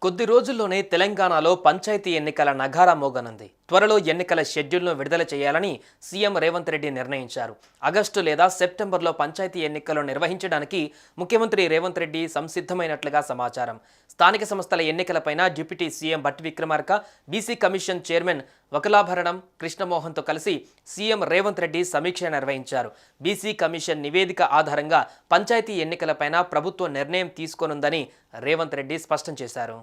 కొద్ది రోజుల్లోనే తెలంగాణలో పంచాయతీ ఎన్నికల నగారా మోగనుంది. త్వరలో ఎన్నికల షెడ్యూల్ను విడుదల చేయాలని సీఎం రేవంత్ రెడ్డి నిర్ణయించారు. ఆగస్టు లేదా సెప్టెంబర్లో పంచాయతీ ఎన్నికలు నిర్వహించడానికి ముఖ్యమంత్రి రేవంత్ రెడ్డి సంసిద్ధమైనట్లుగా సమాచారం. స్థానిక సంస్థల ఎన్నికలపైన deputy CM Bhatti Vikramarka, BC commission chairman Vakulabharanam కృష్ణమోహన్తో కలిసి సీఎం రేవంత్ రెడ్డి సమీక్ష నిర్వహించారు. బీసీ కమిషన్ నివేదిక ఆధారంగా పంచాయతీ ఎన్నికలపైన ప్రభుత్వం నిర్ణయం తీసుకోనుందని రేవంత్ రెడ్డి స్పష్టం చేశారు.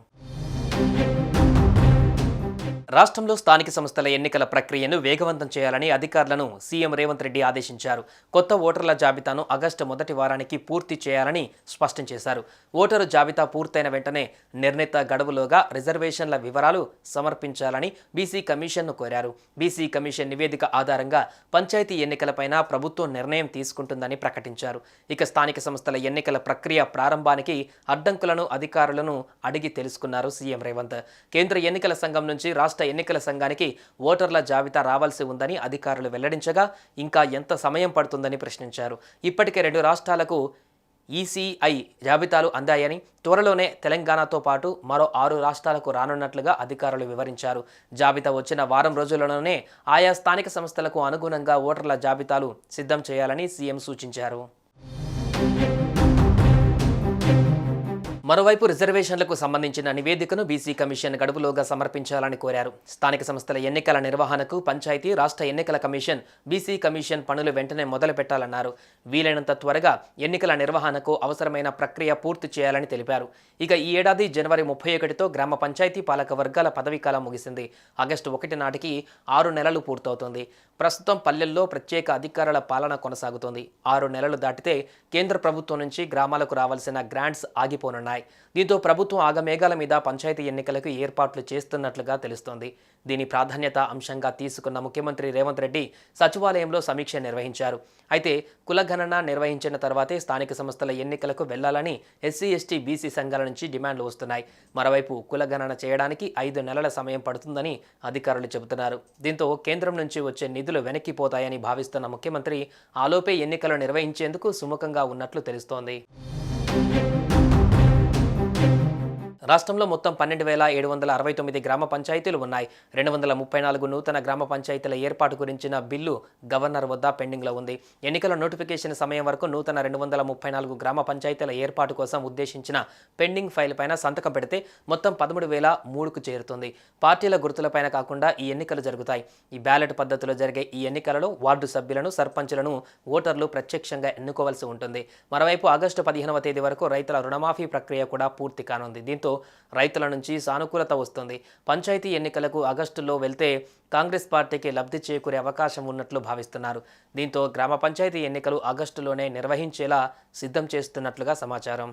రాష్ట్రంలో స్థానిక సంస్థల ఎన్నికల ప్రక్రియను వేగవంతం చేయాలని అధికారులను సీఎం రేవంత్ రెడ్డి ఆదేశించారు. కొత్త ఓటర్ల జాబితాను ఆగస్టు మొదటి వారానికి పూర్తి చేయాలని స్పష్టం చేశారు. ఓటరు జాబితా పూర్తయిన వెంటనే నిర్ణీత గడువులోగా రిజర్వేషన్ల వివరాలు సమర్పించాలని బీసీ కమిషన్ను కోరారు. బీసీ కమిషన్ నివేదిక ఆధారంగా పంచాయతీ ఎన్నికలపైన ప్రభుత్వం నిర్ణయం తీసుకుంటుందని ప్రకటించారు. ఇక స్థానిక సంస్థల ఎన్నికల ప్రక్రియ ప్రారంభానికి అడ్డంకులను అధికారులను అడిగి తెలుసుకున్నారు సీఎం రేవంత్. కేంద్ర ఎన్నికల సంఘం నుంచి రాష్ట్ర ఎన్నికల సంఘానికి ఓటర్ల జాబితా రావాల్సి ఉందని అధికారులు వెల్లడించగా ఇంకా ఎంత సమయం పడుతుందని ప్రశ్నించారు. ఇప్పటికే 2 రాష్ట్రాలకు ఈసీఐ జాబితాలు అందాయని, త్వరలోనే తెలంగాణతో పాటు మరో 6 రాష్ట్రాలకు రానున్నట్లుగా అధికారులు వివరించారు. జాబితా వచ్చిన వారం రోజుల్లోనే ఆయా స్థానిక సంస్థలకు అనుగుణంగా ఓటర్ల జాబితాలు సిద్ధం చేయాలని సీఎం సూచించారు. మరోవైపు రిజర్వేషన్లకు సంబంధించిన నివేదికను బీసీ కమిషన్ గడువులోగా సమర్పించాలని కోరారు. స్థానిక సంస్థల ఎన్నికల నిర్వహణకు పంచాయతీ, రాష్ట్ర ఎన్నికల కమిషన్, బీసీ కమిషన్ పనులు వెంటనే మొదలు పెట్టాలన్నారు. వీలైనంత త్వరగా ఎన్నికల నిర్వహణకు అవసరమైన ప్రక్రియ పూర్తి చేయాలని తెలిపారు. ఇక ఈ ఏడాది జనవరి 31తో గ్రామ పంచాయతీ పాలక వర్గాల పదవీకాలం ముగిసింది. ఆగస్టు 1 నాటికి 6 నెలలు పూర్తవుతుంది. ప్రస్తుతం పల్లెల్లో ప్రత్యేక అధికారుల పాలన కొనసాగుతోంది. 6 నెలలు దాటితే కేంద్ర ప్రభుత్వం నుంచి గ్రామాలకు రావాల్సిన గ్రాంట్స్ ఆగిపోనున్నాయి. దీంతో ప్రభుత్వం ఆగమేఘాల మీద పంచాయతీ ఎన్నికలకు ఏర్పాట్లు చేస్తున్నట్లుగా తెలుస్తోంది. దీని ప్రాధాన్యత అంశంగా తీసుకున్న ముఖ్యమంత్రి రేవంత్ రెడ్డి సచివాలయంలో సమీక్ష నిర్వహించారు. అయితే కులగణన నిర్వహించిన తర్వాతే స్థానిక సంస్థల ఎన్నికలకు వెళ్లాలని ఎస్సీ, ఎస్టీ, బీసీ సంఘాల నుంచి డిమాండ్లు వస్తున్నాయి. మరోవైపు కులగణన చేయడానికి 5 నెలల సమయం పడుతుందని అధికారులు చెబుతున్నారు. దీంతో కేంద్రం నుంచి వచ్చే నిధులు వెనక్కిపోతాయని భావిస్తున్న ముఖ్యమంత్రి ఆలోపే ఎన్నికలు నిర్వహించేందుకు సుముఖంగా ఉన్నట్లు తెలుస్తోంది. రాష్ట్రంలో మొత్తం 12,769 గ్రామ పంచాయతీలు ఉన్నాయి. 234 నూతన గ్రామ పంచాయతీల ఏర్పాటు గురించిన బిల్లు గవర్నర్ వద్ద పెండింగ్లో ఉంది. ఎన్నికల నోటిఫికేషన్ సమయం వరకు నూతన 234 గ్రామ పంచాయతీల ఏర్పాటు కోసం ఉద్దేశించిన పెండింగ్ ఫైల్ పైన సంతకం పెడితే మొత్తం 13,003కు చేరుతుంది. పార్టీల గుర్తులపైన కాకుండా ఈ ఎన్నికలు జరుగుతాయి. ఈ బ్యాలెట్ పద్ధతిలో జరిగే ఈ ఎన్నికలలో వార్డు సభ్యులను, సర్పంచులను ఓటర్లు ప్రత్యక్షంగా ఎన్నుకోవాల్సి ఉంటుంది. మరోవైపు ఆగస్టు 15వ తేదీ వరకు రైతుల రుణమాఫీ ప్రక్రియ కూడా పూర్తి కానుంది. దీంతో రైతుల నుంచి సానుకూలత వస్తుంది. పంచాయతీ ఎన్నికలకు ఆగస్టులో వెళ్తే కాంగ్రెస్ పార్టీకి లబ్ధి చేకూరే అవకాశం ఉన్నట్లు భావిస్తున్నారు. దీంతో గ్రామ పంచాయతీ ఎన్నికలు ఆగస్టులోనే నిర్వహించేలా సిద్ధం చేస్తున్నట్లుగా సమాచారం.